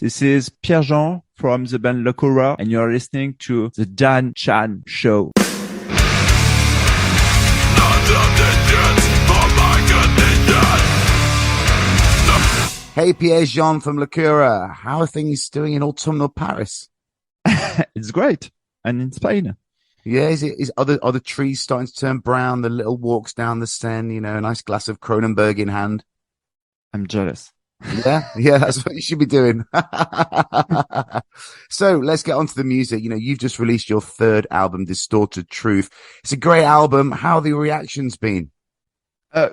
This is Pierre-Jean from the band Lokurah, and you're listening to the Dan Chan Show. Hey, Pierre-Jean from Lokurah. How are things doing in autumnal Paris? It's great. And in Spain. Yeah, are the trees starting to turn brown? The little walks down the Seine, a nice glass of Kronenberg in hand. I'm jealous. Yeah, that's what you should be doing. So let's get on to the music. You've just released your third album, Distorted Truth. It's a great album. How have the reactions been?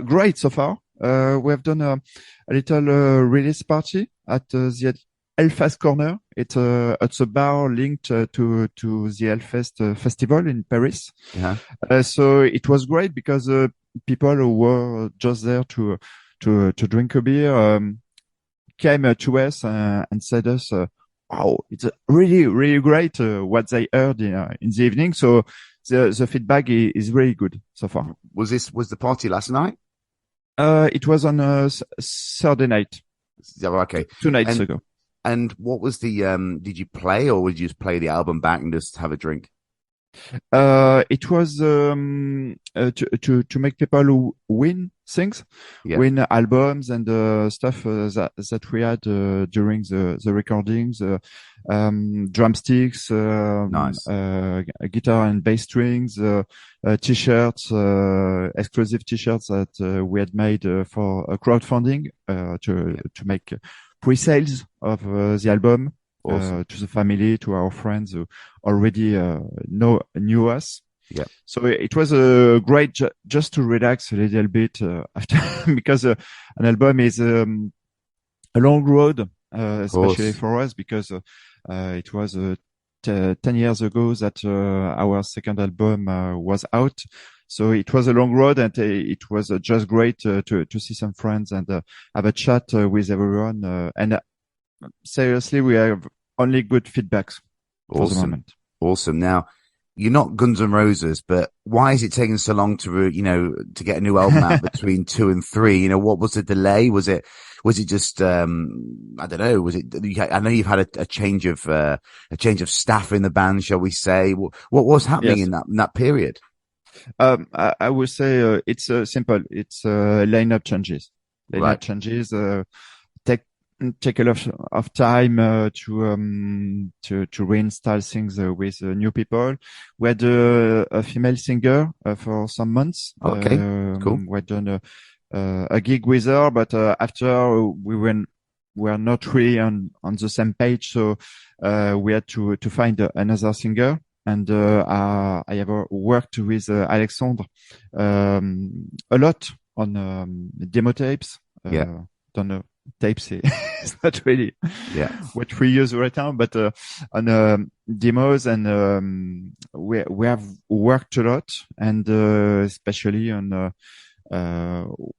Great so far. We have done a little release party at the Hellfest Corner. It's a bar linked to the Hellfest festival in Paris. Yeah. So it was great because people who were just there to drink a beer came to us and said us, "Wow, it's really really great what they heard in the evening." So the feedback is really good so far. Was the party last night? It was on Saturday night. Okay, 2 nights ago. And what was the did you play, or would you just play the album back and just have a drink? It was to make people who win things, win albums and stuff that we had during the recordings, drumsticks, nice, guitar and bass strings, t-shirts, exclusive t-shirts that we had made for crowdfunding to make pre-sales of the album. Awesome. To the family, to our friends who already knew us. Yeah. So it was a great just to relax a little bit after because an album is a long road, especially for us because it was 10 years ago that our second album was out. So it was a long road, and it was just great to see some friends and have a chat with everyone. And seriously, we have only good feedbacks for the moment. Awesome. Now, you're not Guns N' Roses, but why is it taking so long to get a new album out between 2 and 3? What was the delay? Was it just I don't know? I know you've had a change of staff in the band, shall we say? What was happening in that period? I would say it's simple. It's lineup changes. Changes take a lot of time to reinstall things with new people. We had a female singer for some months. Okay, cool. We had done a gig with her, but after we were not really on the same page, so we had to find another singer. And I have worked with Alexandre a lot on demo tapes. Don't know. Tapes is not really what we use right now, but on demos, and we have worked a lot, and especially on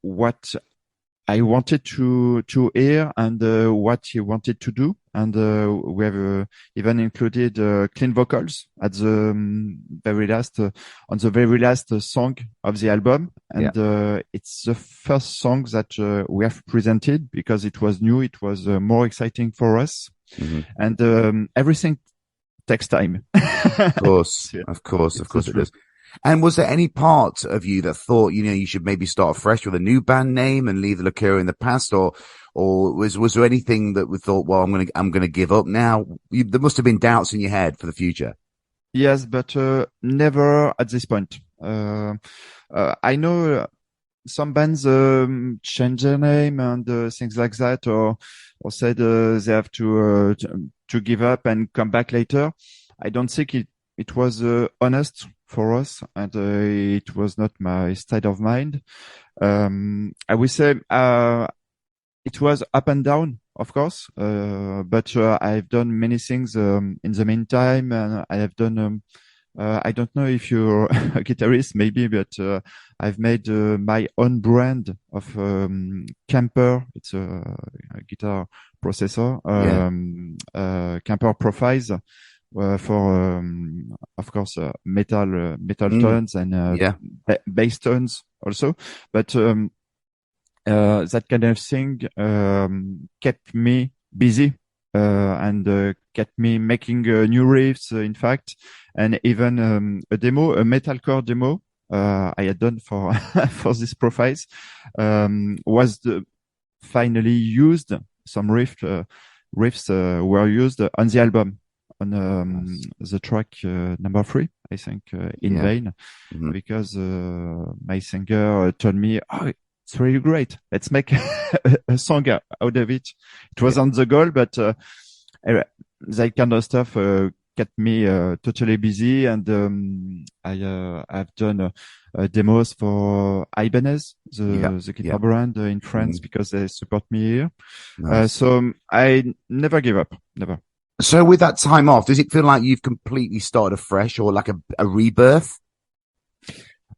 what I wanted to hear and what he wanted to do, and we have even included clean vocals at the very last on the very last song of the album, and it's the first song that we have presented because it was new, it was more exciting for us, and everything takes time. Of course, of course it does. And was there any part of you that thought, you should maybe start afresh with a new band name and leave the Lokurah in the past, or was there anything that we thought, well, I'm gonna give up now? There must have been doubts in your head for the future. Yes, but never at this point. I know some bands change their name and things like that, or said they have to give up and come back later. I don't think it was honest for us, and it was not my state of mind. I would say it was up and down, of course, but I've done many things in the meantime, and I have done. I don't know if you're a guitarist, maybe, but I've made my own brand of Camper. It's a guitar processor, Camper Profiles. For of course metal tones and bass tones also, but that kind of thing kept me busy and kept me making new riffs, in fact, and even a demo, a metalcore demo I had done for for this profiles was finally used. Some riffs were used on the album on the track number 3, I think, in vain, because my singer told me, "Oh, it's really great. Let's make a song out of it." It wasn't the goal, but that kind of stuff kept me totally busy, and I've done demos for Ibanez, the guitar brand in France, because they support me here. Nice. So I never give up, never. So with that time off, does it feel like you've completely started afresh, or like a rebirth?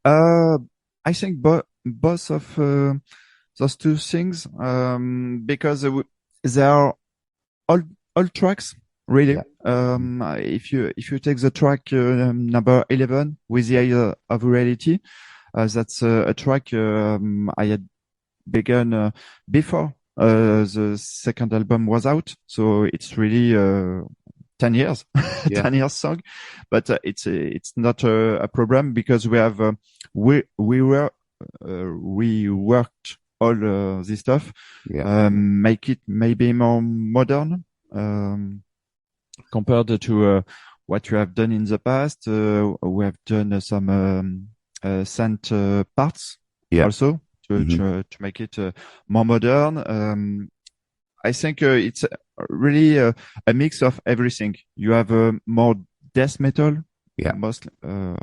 I think both of those two things, because they are all tracks, really. If you take the track number 11, With the Eye of Reality, that's a track I had begun before the second album was out, so it's really 10 years 10 years song, but it's not a problem, because we have we worked all this stuff, make it maybe more modern compared to what we have done in the past. We have done some synth parts also to make it more modern. I think it's really a mix of everything. You have more death metal,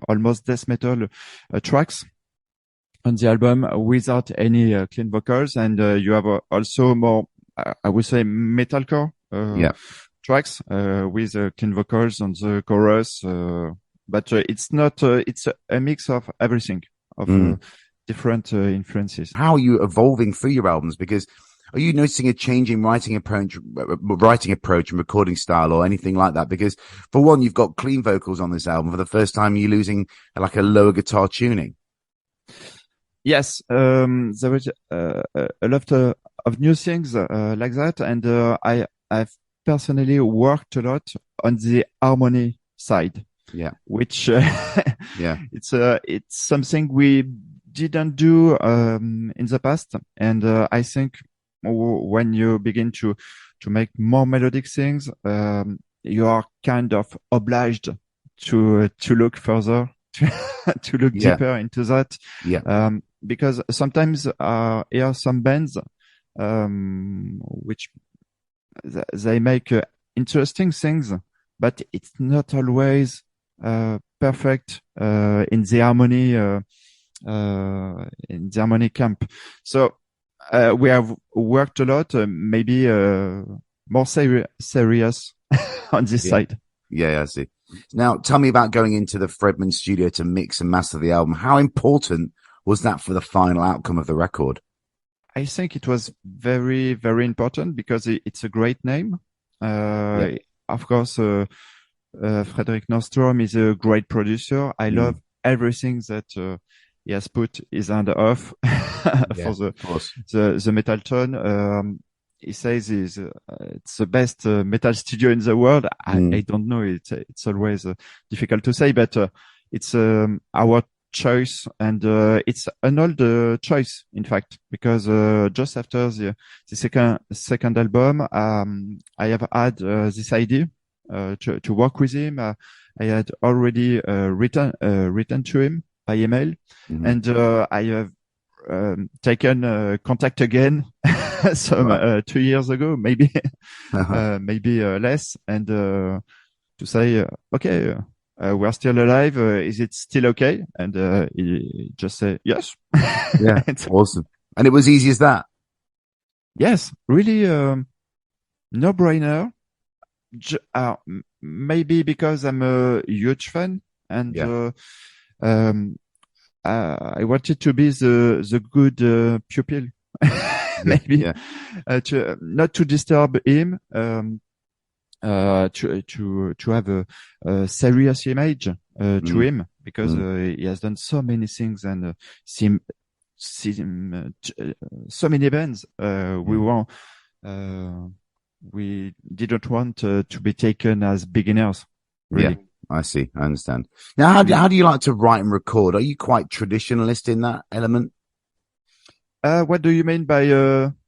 almost death metal tracks on the album without any clean vocals, and you have also more, I would say, metalcore tracks with clean vocals on the chorus. But it's not. It's a mix of everything, of different influences. How are you evolving through your albums? Because are you noticing a change in writing approach and recording style, or anything like that? Because for one, you've got clean vocals on this album. For the first time, you're losing like a lower guitar tuning. Yes, there was a lot of new things like that, and I've personally worked a lot on the harmony side. Which it's something we didn't do in the past, and I think when you begin to make more melodic things, you are kind of obliged to look further, to look deeper into that. Because sometimes here are some bands which they make interesting things, but it's not always perfect in the harmony camp. So we have worked a lot, maybe more serious on this side. I see. Now, tell me about going into the Fredman studio to mix and master the album. How important was that for the final outcome of the record? I think it was very, very important, because it's a great name. Of course, Fredrik Nordstrom is a great producer. I love everything that he has put his hand off for the metal tone. He says it's the best metal studio in the world. I don't know. It's always difficult to say, but it's our choice, and it's an old choice, in fact, because just after the second album, I have had this idea to work with him. I had already written to him by email, and I have taken contact again some 2 years ago, maybe maybe less, and to say, okay, we're still alive. Is it still okay? And he just said yes. It's awesome. And it was easy as that. Yes, really, no brainer. Maybe because I'm a huge fan, and I wanted to be the good pupil, maybe not to disturb him, to have a serious image to him, because he has done so many things and so many bands. We want we didn't want to be taken as beginners, Yeah, really. I see. I understand. Now, how do you like to write and record? Are you quite traditionalist in that element? What do you mean by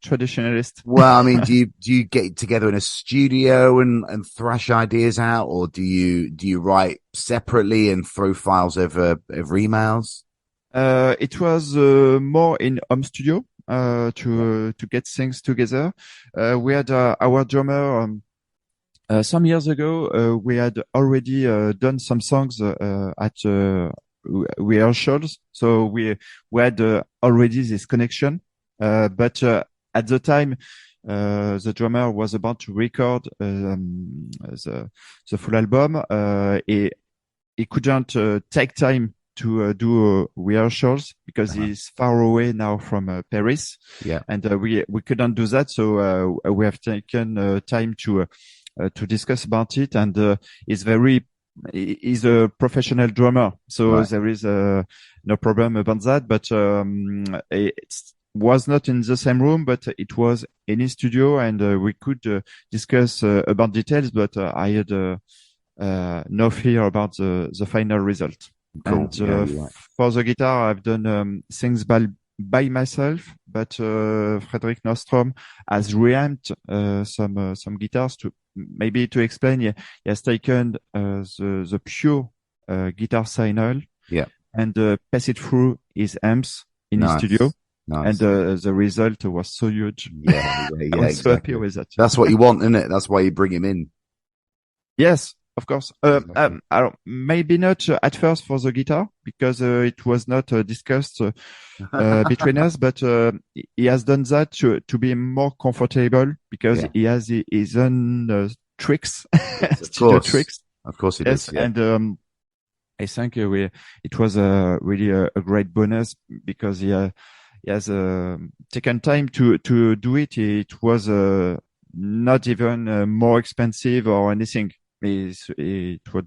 traditionalist? Well, I mean, do you get together in a studio and thrash ideas out, or do you write separately and throw files over emails? It was more in home studio to get things together. We had our drummer some years ago. We had already done some songs at rehearsals, so we had already this connection. But at the time, the drummer was about to record the full album. He couldn't take time to do rehearsals because Uh-huh. he's far away now from Paris, Yeah, and we couldn't do that. So we have taken time to discuss about it, and he's a professional drummer, so right. there is no problem about that. But it was not in the same room, but it was in his studio, and we could discuss about details. But I had no fear about the final result. Cool. And Yeah, you're right. for the guitar, I've done things by myself, but Frederick Nostrom has reamped some guitars to maybe to explain. He has taken the pure guitar signal Yeah, and pass it through his amps in his studio, nice, and nice. the result was so huge. Yeah, yeah, I yeah, was so happy exactly. with that. That's what you want, isn't it? That's why you bring him in. Yes, of course. Exactly. I don't, maybe not at first for the guitar because it was not discussed between us, but he has done that to be more comfortable because Yeah. he has his own tricks, Yes, of studio course. tricks. Of course he Yes, does. Yeah. and I think it was really a great bonus because he has taken time to do it. It was not even more expensive or anything. It was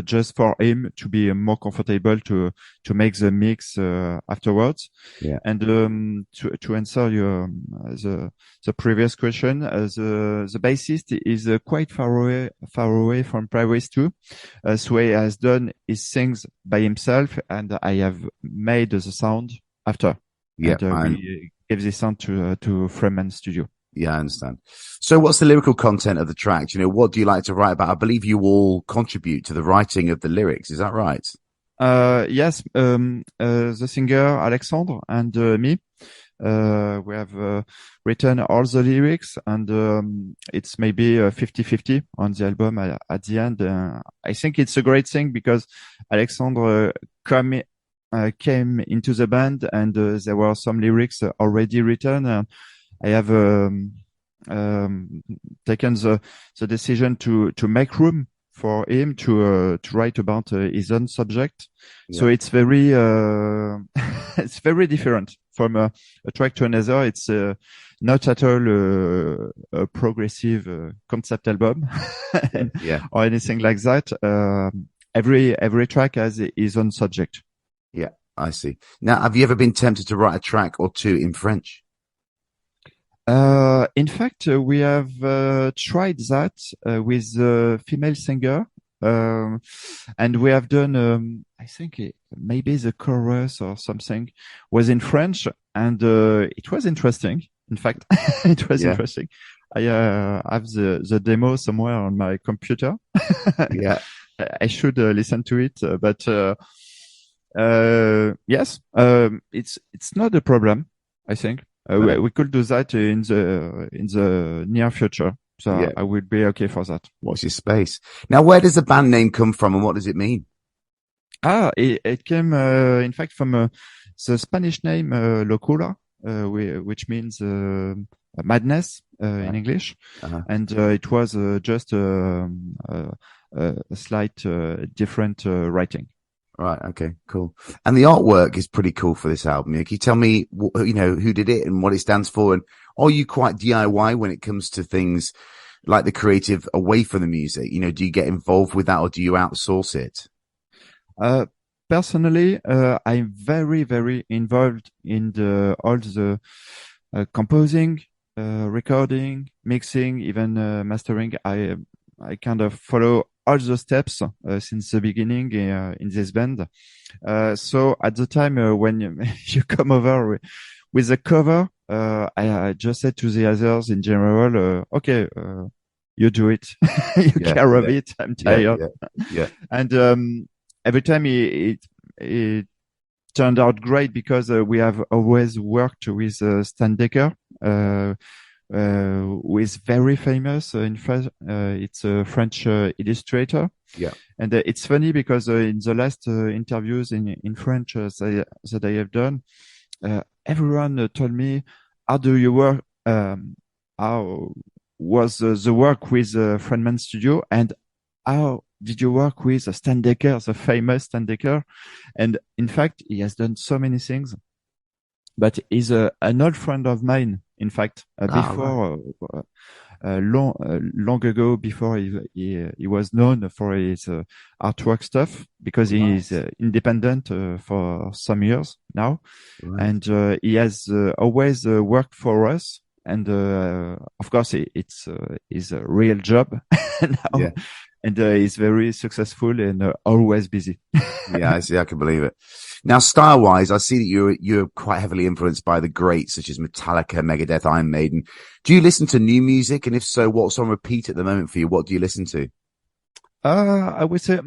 just for him to be more comfortable to make the mix afterwards. Yeah. And to answer your the previous question, the bassist is quite far away from Paris too. So he has done his things by himself, and I have made the sound after, Yeah. and we gave the sound to Freeman Studio. Yeah, I understand. So what's the lyrical content of the track? You know, what do you like to write about? I believe you all contribute to the writing of the lyrics. Is that right? Yes, the singer Alexandre and me. We have written all the lyrics, and it's maybe 50-50 on the album at the end. I think it's a great thing because Alexandre came into the band, and there were some lyrics already written. I have taken the decision to make room for him to write about his own subject. Yeah. So it's very it's very different from a track to another. It's not at all a progressive concept album Yeah. or anything like that. Every track has his own subject. Yeah. I see. Now, have you ever been tempted to write a track or two in French? In fact, we have tried that with a female singer, and we have done. I think maybe the chorus or something was in French, and it was interesting. In fact, it was Yeah. interesting. I have the demo somewhere on my computer. Yeah. I should listen to it, but yes, it's not a problem, I think. No. We could do that in the near future. So Yeah. I would be okay for that. Watch your space. Now, where does the band name come from and what does it mean? It came, in fact, from the Spanish name Lokurah, which means madness in Right. English, Uh-huh. and it was just a slight different writing. Right. Okay. Cool. And the artwork is pretty cool for this album. Can you tell me, you know, who did it and what it stands for? And are you quite DIY when it comes to things like the creative away from the music? You know, do you get involved with that or do you outsource it? Uh, Personally, I'm very, very involved in all the composing recording, mixing, even mastering. I kind of follow all the steps since the beginning in this band. So at the time when you come over with a cover, I just said to the others in general, okay, you do it, you Yeah, care of yeah, it. I'm yeah, tired. yeah, yeah. And every time it turned out great because we have always worked with Stan Decker, who is very famous. In fact, it's a French illustrator. Yeah. And it's funny because in the last interviews in French that I have done, everyone told me, how do you work? How was the work with Friedman Studio? And how did you work with Stan Decker, the famous Stan Decker? And in fact, he has done so many things, but he's an old friend of mine. In fact, Right. before long ago, before he was known for his artwork stuff, because he is Right. independent for some years now, Right. and he has always worked for us. And of course, it's his real job now, Yeah. and he's very successful and always busy. Yeah, I see. I can believe it. Now, style-wise, I see that you're quite heavily influenced by the greats such as Metallica, Megadeth, Iron Maiden. Do you listen to new music? And if so, what's on repeat at the moment for you? What do you listen to? I would say,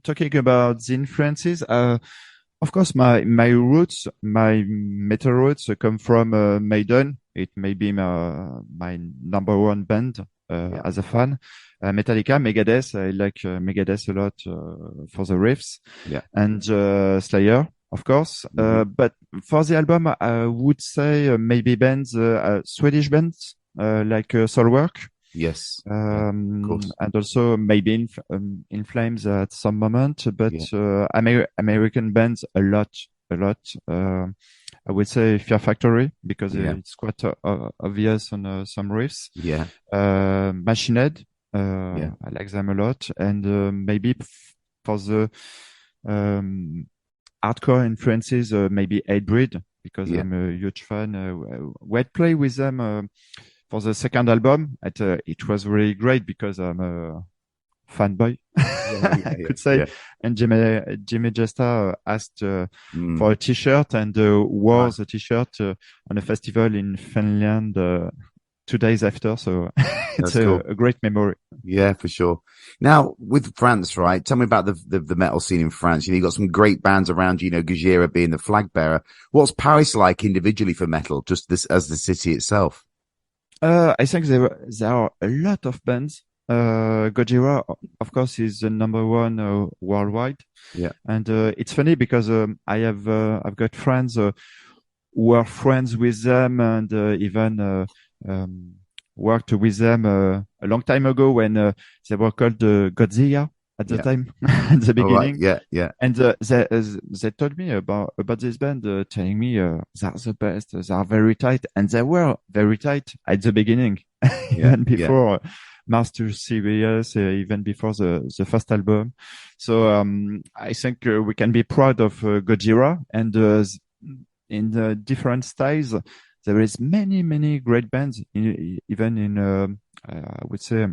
talking about the influences, of course, my roots, my metal roots come from Maiden. It may be my number one band Yeah. as a fan. Metallica, Megadeth. I like Megadeth a lot for the riffs, Yeah. and Slayer, of course. Hmm. But for the album, I would say maybe bands, Swedish bands like Soulwork. Yes. Yeah. Of course. And also maybe in Flames at some moment, but Yeah. American bands a lot. I would say Fear Factory because Yeah. it's quite obvious on some riffs. Yeah. Machine Head, Yeah. I like them a lot, and maybe for the um, hardcore influences, maybe Hatebreed because Yeah. I'm a huge fan. We had played with them for the second album. It was really great because I'm a fanboy, Yeah. I Yeah. Yeah. could say. Yeah. And Jimmy Jesta asked Mm. for a T-shirt and wore Right. the T-shirt on a festival in Finland 2 days after. So it's That's cool. a great memory. Yeah, for sure. Now, with France, right? Tell me about the metal scene in France. You know, you got some great bands around, you know, Gojira being the flag bearer. What's Paris like individually for metal, just this as the city itself? I think there are a lot of bands. Gojira, of course, is the number one worldwide. Yeah. And it's funny because I've got friends who are friends with them and even worked with them a long time ago when they were called Godzilla at the Yeah. time, at the All right. beginning. Yeah. Yeah. And they told me about this band, telling me they're the best, they are very tight, and they were very tight at the beginning, Yeah. even Yeah. before Master Series, even before the first album. So I think we can be proud of Gojira, and in the different styles, there is many great bands, even in I would say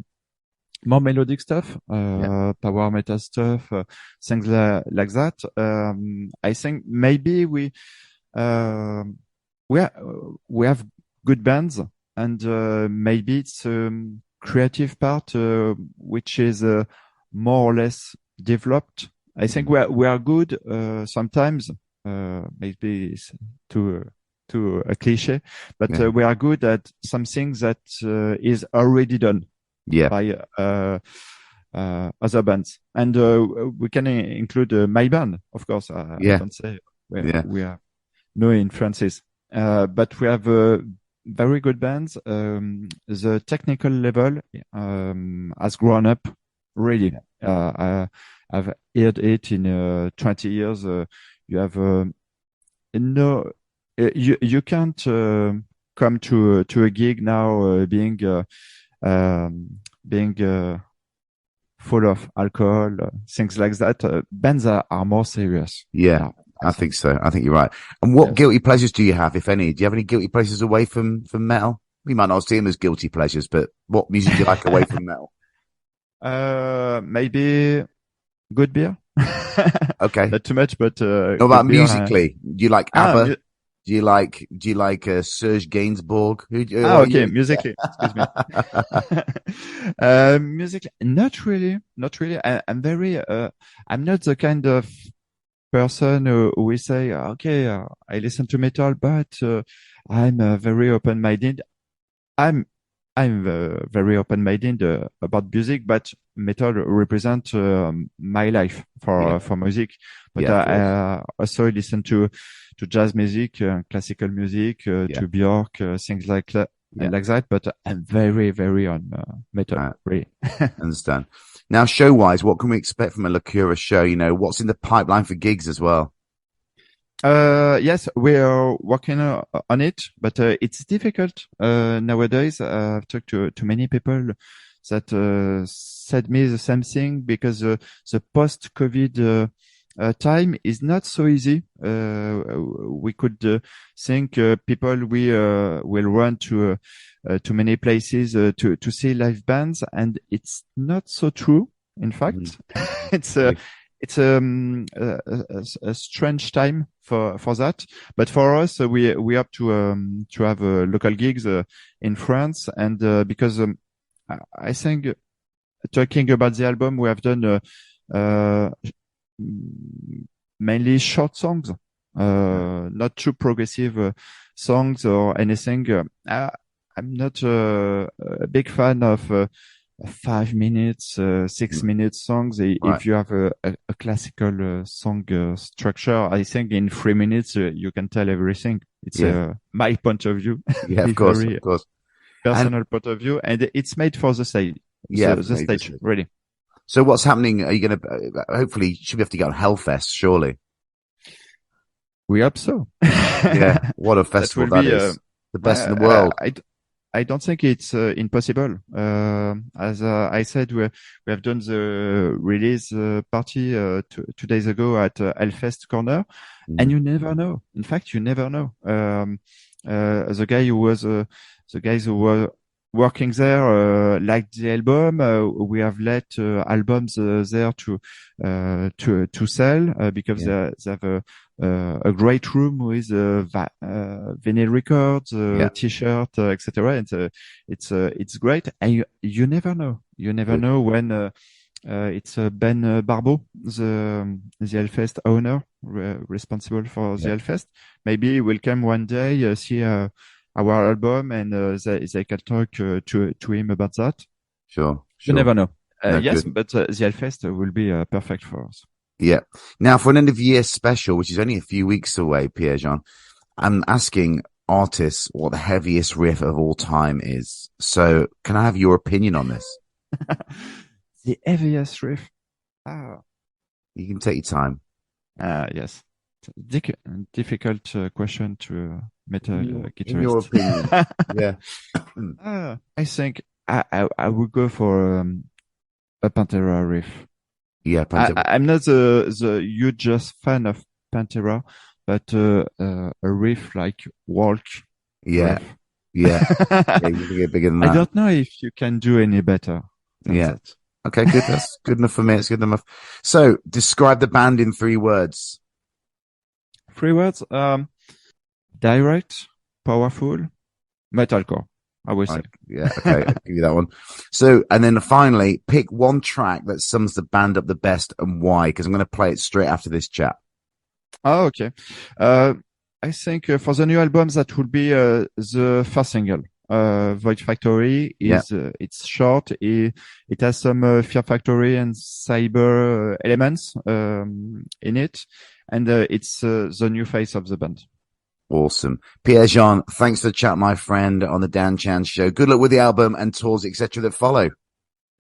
more melodic stuff, Yeah. power metal stuff, things like that. I think maybe um we have good bands, and maybe it's creative part which is more or less developed. I think Mm. we are good sometimes. Maybe it's too a cliche, but Yeah. we are good at something that is already done Yeah. by other bands, and we can include my band, of course. I Yeah. don't say Yeah. we are no influences, but we have very good bands. The technical level has grown up really. Yeah. I've heard it in 20 years. You have no, you can't come to a gig now being full of alcohol, things like that. Bands are more serious Yeah. now, I I think. think so. I think you're right. And what Yes. guilty pleasures do you have, if any? Do you have any guilty pleasures away from metal? We might not see them as guilty pleasures, but what music do you like away from metal? Maybe good beer. Okay. Not too much, but What good about beer. musically? Do you like ABBA? Do you like Serge Gainsbourg? Who are Okay, you? musically. Excuse me. Musically, not really. I'm very. I'm not the kind of person who will say, okay, I listen to metal, but I'm very open-minded. I'm I'm very open-minded about music, but metal represent my life Yeah. for music. But Yeah, of course. I also listen to jazz music, classical music, Yeah. to Björk, things Yeah. like that. But I'm very on metal, Uh, really. understand. Now, show-wise, what can we expect from a Lokurah show? You know, what's in the pipeline for gigs as well? Yes, we are working on it, but it's difficult nowadays. I've talked to many people that said me the same thing because the post-COVID time is not so easy. We could think people will run to many places to see live bands, and it's not so true. In Mhm. fact, it's Okay. it's a strange time for that. But for us, we have to have local gigs in France, and because I think talking about the album, we have done uh, mainly short songs, not too progressive songs or anything. I'm not a big fan of 5 minutes, 6 minutes songs. Right. If you have a classical song structure, I think in 3 minutes you can tell everything. It's Yeah. my point of view, Yeah, of a course, of very course. And personal point of view, and it's made for the stage, yeah, the stage, really. so what's happening? Are you going to, hopefully, you should be able to get on Hellfest, surely. We hope so. Yeah. What a That festival will that be. is. The best in the Uh, world. I don't think it's impossible. As I said, we have done the release party 2 days ago at Hellfest Corner, and Mhm. you never know. In fact, you never know. The guys who were working there liked the album. We have let albums there to sell because Yeah. they have a great room with vinyl records, Yeah. t-shirt, etc. And it's great. And you never know. You never Good. know when it's Ben Barbeau, the Hellfest owner, responsible for the Yeah. Hellfest. Maybe he will come one day, see our album, and they can talk to him about that. Sure. You Sure. never know. No, Yes, good. but the Hellfest will be perfect for us. Yeah. Now, for an end of year special, which is only a few weeks away, Pierre-Jean, I'm asking artists what the heaviest riff of all time is. So, can I have your opinion on this? The heaviest riff. Ah, You can take your time. yes. Difficult question to a metal In your guitarist. opinion. Yeah. I think I would go for a Pantera riff. Yeah, Pantera. I'm not the hugest fan of Pantera, but a riff like Walk Yeah. riff. Yeah. Yeah, you can get bigger than I that. don't know if you can do any better than Yeah. that. Okay, good. That's good enough for me. It's good enough. So, describe the band in 3 words. 3 words. Direct, powerful, metalcore, I would say. Right. Yeah. Okay. I'll give you that one. So, and then finally, pick one track that sums the band up the best and why, because I'm going to play it straight after this chat. Oh, okay. I think for the new album, that will be the first single. Void Factory is it's short. It has some Fear Factory and cyber elements in it, and it's the new face of the band. Awesome. Pierre-Jean, thanks for the chat, my friend, on the Dan Chan show. Good luck with the album and tours, etc. that follow.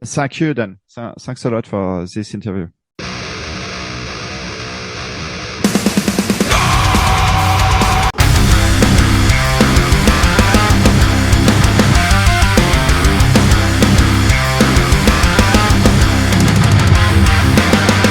Thank you, Dan. Thanks a lot for this interview.